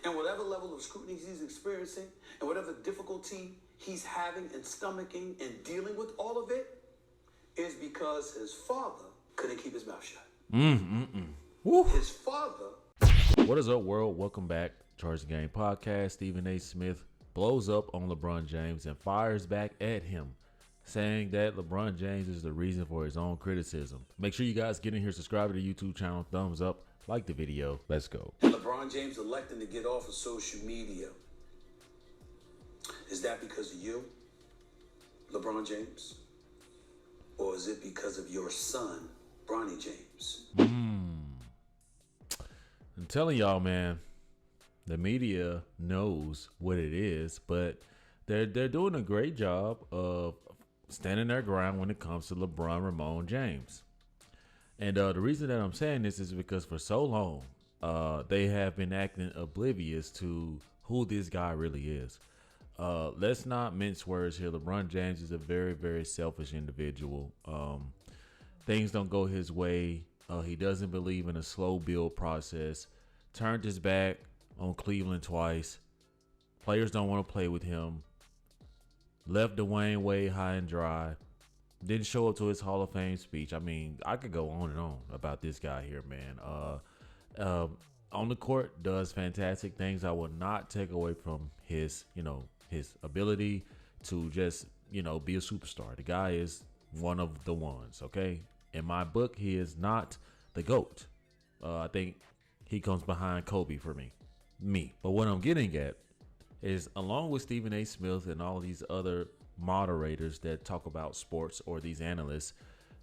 And whatever level of scrutiny he's experiencing and whatever difficulty he's having and stomaching and dealing with all of it is because his father couldn't keep his mouth shut. His father. What is up, world? Welcome back. Charge the Game Podcast. Stephen A. Smith blows up on LeBron James and fires back at him, saying that LeBron James is the reason for his own criticism. Make sure you guys get in here, subscribe to the YouTube channel, thumbs up, like the video. Let's go. And LeBron James electing to get off of social media. Is that because of you, LeBron James? Or is it because of your son, Bronny James? I'm telling y'all, man, the media knows what it is, but they're doing a great job of standing their ground when it comes to LeBron Ramon James. And the reason that I'm saying this is because for so long, they have been acting oblivious to who this guy really is. Let's not mince words here. LeBron James is a very, very selfish individual. Things don't go his way. He doesn't believe in a slow build process. Turned his back on Cleveland twice. Players don't want to play with him. Left Dwayne Wade high and dry. Didn't show up to his Hall of Fame speech. I mean, I could go on and on about this guy here, man. On the court, does fantastic things. I will not take away from his ability to just, be a superstar. The guy is one of the ones, okay? In my book, he is not the GOAT. I think he comes behind Kobe for me. But what I'm getting at is, along with Stephen A. Smith and all these other moderators that talk about sports, or these analysts,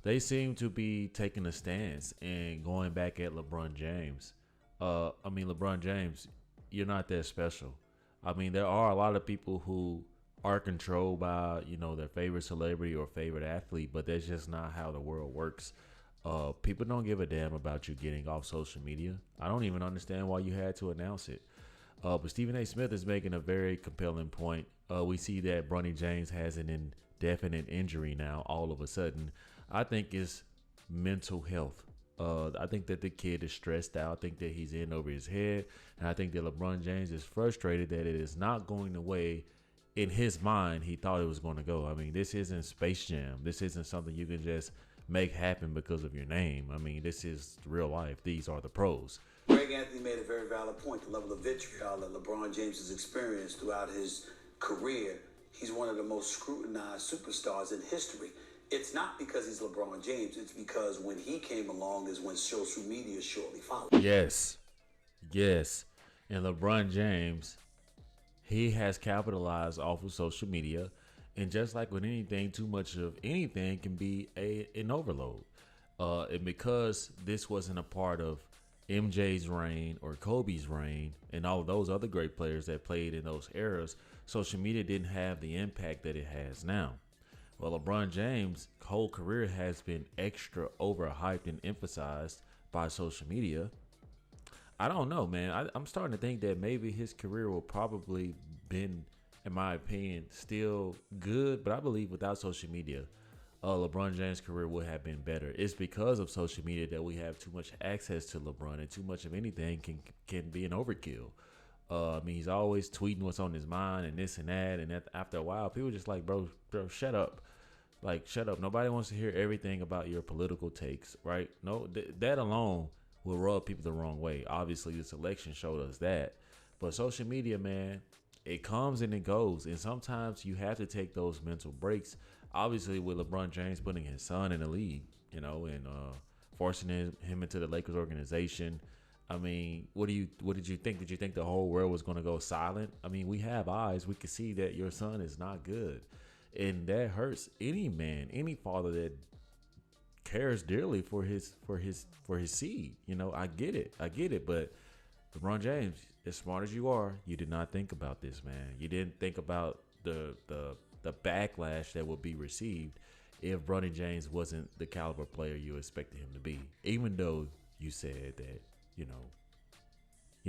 they seem to be taking a stance and going back at LeBron James. LeBron James, you're not that special. I mean, there are a lot of people who are controlled by, their favorite celebrity or favorite athlete, but that's just not how the world works. People don't give a damn about you getting off social media. I don't even understand why you had to announce it. But Stephen A. Smith is making a very compelling point. We see that Bronny James has an indefinite injury now all of a sudden. I think it's mental health. I think that the kid is stressed out. I think that he's in over his head. And I think that LeBron James is frustrated that it is not going the way in his mind he thought it was going to go. I mean, this isn't Space Jam. This isn't something you can just make happen because of your name. I mean, this is real life. These are the pros. Greg Anthony made a very valid point. The level of vitriol that LeBron James has experienced throughout his career. He's one of the most scrutinized superstars in history. It's not because he's LeBron James. It's because when he came along is when social media shortly followed. Yes. And LeBron James, he has capitalized off of social media. And just like with anything, too much of anything can be an overload. And because this wasn't a part of MJ's reign or Kobe's reign and all of those other great players that played in those eras, social media didn't have the impact that it has now. Well, LeBron James' whole career has been extra overhyped and emphasized by social media. I don't know, man. I'm starting to think that maybe his career will probably been, in my opinion, still good. But I believe without social media, LeBron James' career would have been better. It's because of social media that we have too much access to LeBron, and too much of anything can be an overkill. He's always tweeting what's on his mind and this and that. And after a while, people just like, bro, shut up. Like, shut up. Nobody wants to hear everything about your political takes, right? No, that alone will rub people the wrong way. Obviously, this election showed us that. But social media, man, it comes and it goes. And sometimes you have to take those mental breaks. Obviously, with LeBron James putting his son in the league, and forcing him into the Lakers organization. I mean, what did you think? Did you think the whole world was going to go silent? I mean, we have eyes. We can see that your son is not good. And that hurts any man, any father that cares dearly for his seed. I get it. But LeBron James, as smart as you are, you did not think about this, man. You didn't think about the backlash that would be received if Bronny James wasn't the caliber player you expected him to be. Even though you said that, you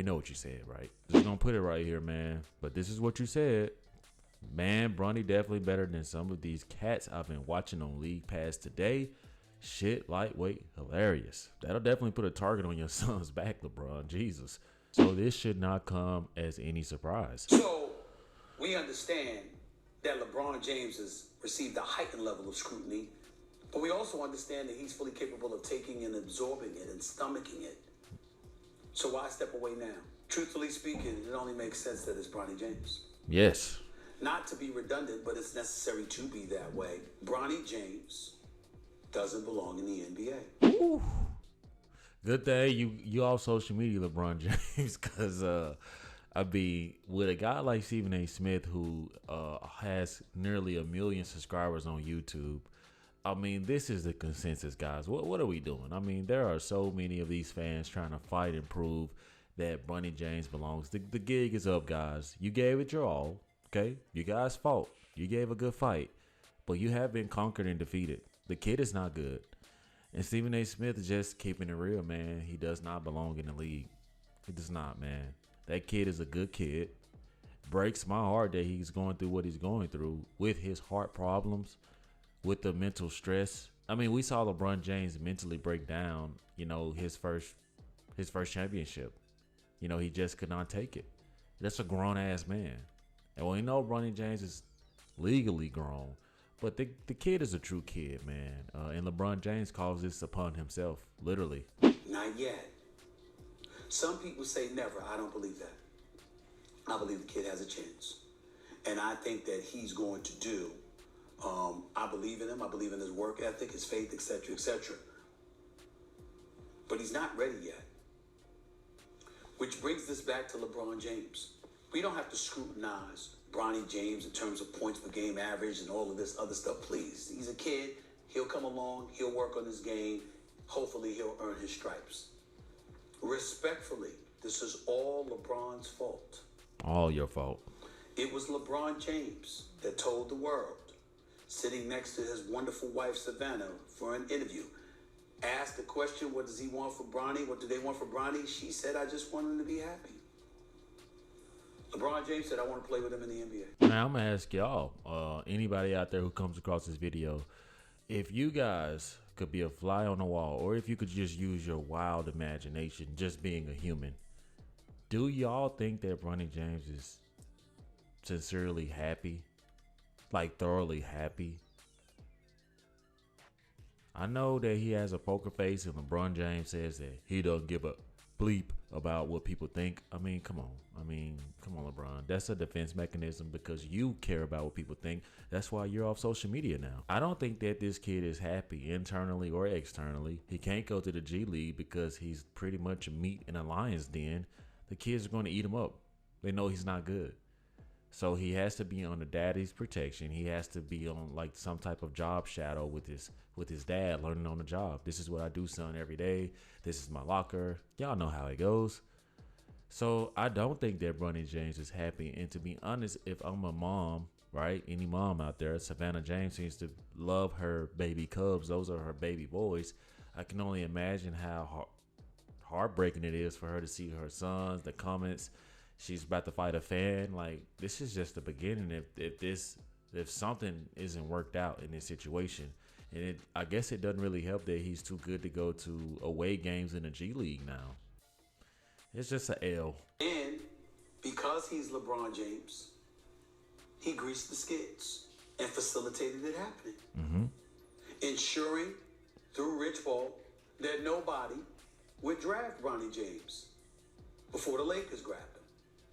know what you said, right? Just gonna put it right here, man. But this is what you said. Man, Bronny definitely better than some of these cats I've been watching on League Pass today. Shit, lightweight, hilarious. That'll definitely put a target on your son's back, LeBron. Jesus. So this should not come as any surprise. So we understand that LeBron James has received a heightened level of scrutiny, but we also understand that he's fully capable of taking and absorbing it and stomaching it. So why step away now? Truthfully speaking, it only makes sense that it's Bronny James. Yes. Not to be redundant, but it's necessary to be that way. Bronny James doesn't belong in the NBA. Ooh. Good thing you off social media, LeBron James, because I be with a guy like Stephen A. Smith who has nearly 1 million subscribers on YouTube. I mean, this is the consensus, guys. What are we doing? I mean, there are so many of these fans trying to fight and prove that Bronny James belongs. The gig is up, guys. You gave it your all, okay? You guys fought. You gave a good fight, but you have been conquered and defeated. The kid is not good. And Stephen A. Smith is just keeping it real, man. He does not belong in the league. He does not, man. That kid is a good kid. Breaks my heart that he's going through what he's going through with his heart problems, with the mental stress. I mean, we saw LeBron James mentally break down, his first championship. He just could not take it. That's a grown-ass man. And we know Bronny James is legally grown. But the kid is a true kid, man. And LeBron James calls this upon himself, literally. Not yet. Some people say never. I don't believe that. I believe the kid has a chance. And I think that he's going to do. I believe in him. I believe in his work ethic, his faith, etc., etc. But he's not ready yet. Which brings this back to LeBron James. We don't have to scrutinize Bronny James in terms of points per game average and all of this other stuff, please. He's a kid. He'll come along. He'll work on his game. Hopefully, he'll earn his stripes. Respectfully, this is all LeBron's fault. All your fault. It was LeBron James that told the world, sitting next to his wonderful wife, Savannah, for an interview, asked the question, what does he want for Bronny? What do they want for Bronny? She said, I just want him to be happy. LeBron James said, I want to play with him in the NBA. Now, I'm going to ask y'all, anybody out there who comes across this video, if you guys could be a fly on the wall, or if you could just use your wild imagination, just being a human, do y'all think that Bronny James is sincerely happy? Like, thoroughly happy? I know that he has a poker face, and LeBron James says that he doesn't give a bleep about what people think. I mean, come on, LeBron. That's a defense mechanism because you care about what people think. That's why you're off social media now. I don't think that this kid is happy internally or externally. He can't go to the G League because he's pretty much a meat in a lion's den. The kids are going to eat him up. They know he's not good. So he has to be under daddy's protection. He has to be on like some type of job shadow with his dad, learning on the job. This is what I do, son, every day. This is my locker. Y'all know how it goes. So I don't think that Bronny James is happy. And to be honest, if I'm a mom, right, any mom out there, Savannah James seems to love her baby cubs. Those are her baby boys. I can only imagine how heartbreaking it is for her to see her sons, the comments. She's about to fight a fan. Like, this is just the beginning. If something isn't worked out in this situation, and I guess it doesn't really help that he's too good to go to away games in the G League now. It's just an L. And because he's LeBron James, he greased the skids and facilitated it happening, ensuring through Rich Paul that nobody would draft Bronny James before the Lakers grabbed him.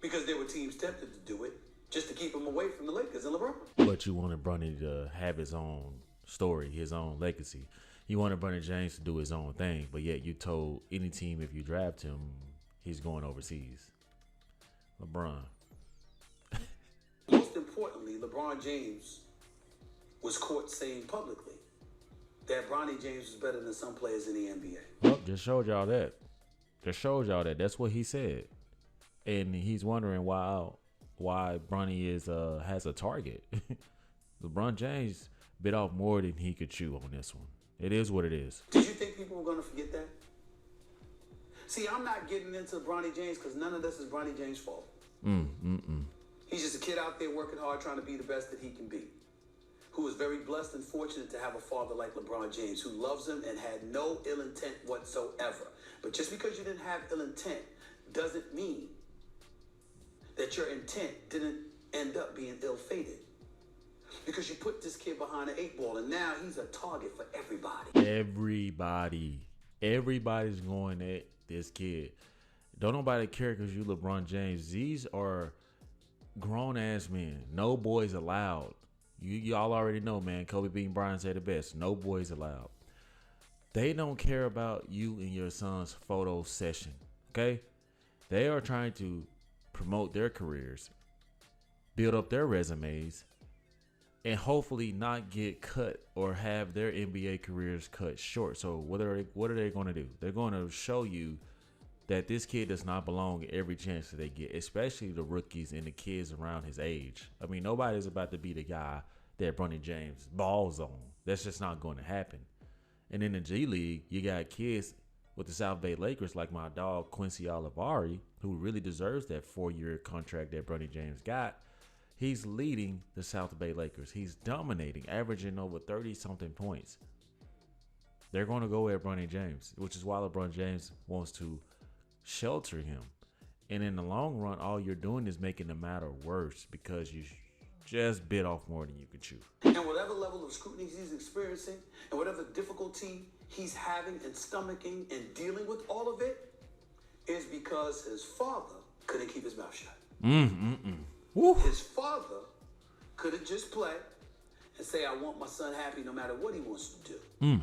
Because there were teams tempted to do it just to keep him away from the Lakers and LeBron. But you wanted Bronny to have his own story, his own legacy. You wanted Bronny James to do his own thing, but yet you told any team if you draft him, he's going overseas. LeBron. Most importantly, LeBron James was caught saying publicly that Bronny James was better than some players in the NBA. Well, just showed y'all that. That's what he said. And he's wondering why Bronny has a target. LeBron James bit off more than he could chew on this one. It is what it is. Did you think people were going to forget that? See, I'm not getting into Bronny James because none of this is Bronny James' fault. He's just a kid out there working hard, trying to be the best that he can be, who is very blessed and fortunate to have a father like LeBron James, who loves him and had no ill intent whatsoever. But just because you didn't have ill intent doesn't mean that your intent didn't end up being ill-fated. Because you put this kid behind the 8 ball, and now he's a target for everybody. Everybody's going at this kid. Don't nobody care because you LeBron James. These are grown-ass men. No boys allowed. Y'all already know, man. Kobe Bean Bryant said it best. No boys allowed. They don't care about you and your son's photo session, okay? They are trying to promote their careers, build up their resumes, and hopefully not get cut or have their NBA careers cut short. So what are they going to do? They're going to show you that this kid does not belong every chance that they get, especially the rookies and the kids around his age. I mean, nobody's about to be the guy that Bronny James balls on. That's just not going to happen. And in the G League, you got kids with the South Bay Lakers like my dog Quincy Olivari, who really deserves that 4-year contract that Bronny James got. He's leading the South Bay Lakers. He's dominating, averaging over 30-something points. They're going to go at Bronny James, which is why LeBron James wants to shelter him. And in the long run, all you're doing is making the matter worse because you just bit off more than you can chew. And whatever level of scrutiny he's experiencing and whatever difficulty he's having and stomaching and dealing with all of it is because his father couldn't keep his mouth shut. His father couldn't just play and say, I want my son happy no matter what he wants to do.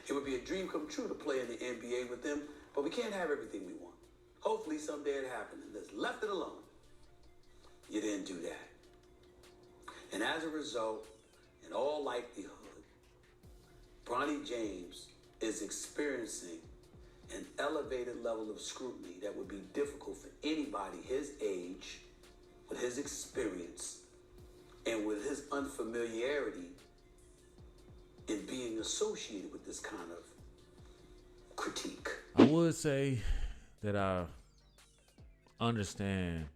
It would be a dream come true to play in the NBA with them, but we can't have everything we want. Hopefully someday it happens and just left it alone. You didn't do that. And as a result, in all likelihood, Bronny James is experiencing an elevated level of scrutiny that would be difficult for anybody his age, with his experience, and with his unfamiliarity in being associated with this kind of critique. I would say that I understand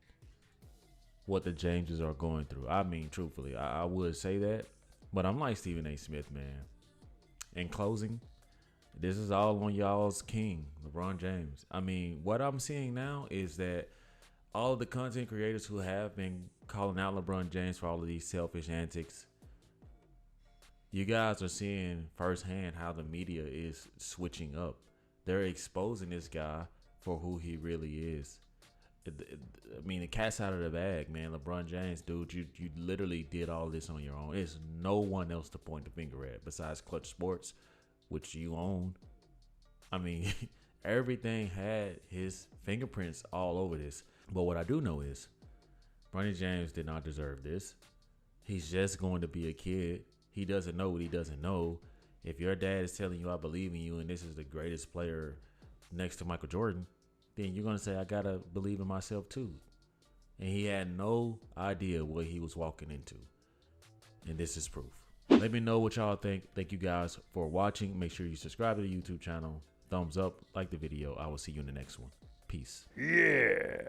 what the Jameses are going through. I mean, truthfully, I would say that. But I'm like Stephen A. Smith, man. In closing, this is all on y'all's king, LeBron James. I mean, what I'm seeing now is that all of the content creators who have been calling out LeBron James for all of these selfish antics, you guys are seeing firsthand how the media is switching up. They're exposing this guy for who he really is. I mean, the cat's out of the bag, man. LeBron James, dude, you literally did all this on your own. There's no one else to point the finger at besides Clutch Sports, which you own. I mean, everything had his fingerprints all over this. But what I do know is Bronny James did not deserve this. He's just going to be a kid. He doesn't know what he doesn't know. If your dad is telling you, I believe in you, and this is the greatest player next to Michael Jordan, then you're going to say, I got to believe in myself too. And he had no idea what he was walking into. And this is proof. Let me know what y'all think. Thank you guys for watching. Make sure you subscribe to the YouTube channel. Thumbs up, like the video. I will see you in the next one. Peace. Yeah.